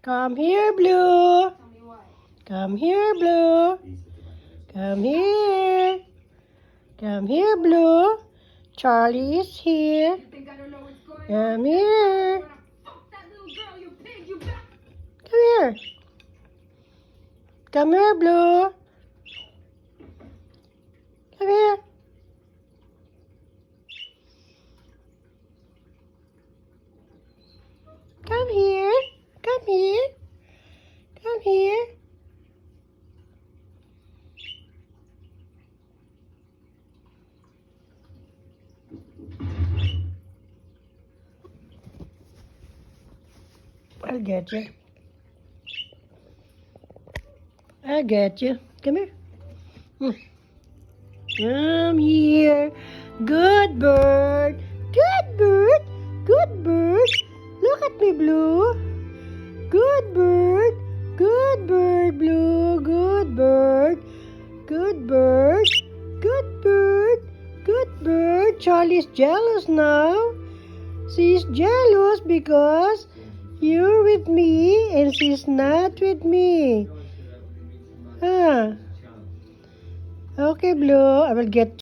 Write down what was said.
Come here, Blue. Tell me why. Come here, Blue. Come here. Come here, Blue. Charlie is here. You think I don't know what's going on? Come here. You wanna fuck that little girl, you pig, you back. Come here. Come here, Blue. Come here. Come here. Come here. Come here. I'll get you. I'll get you. Come here. Come here. Good bird. Good bird. Good bird. Look at me, Blue. Good bird. Good bird, Blue. Good bird. Good bird. Good bird. Good bird. Charlie's jealous now. She's jealous because you're with me and she's not with me. Huh? Okay, Blue. I will get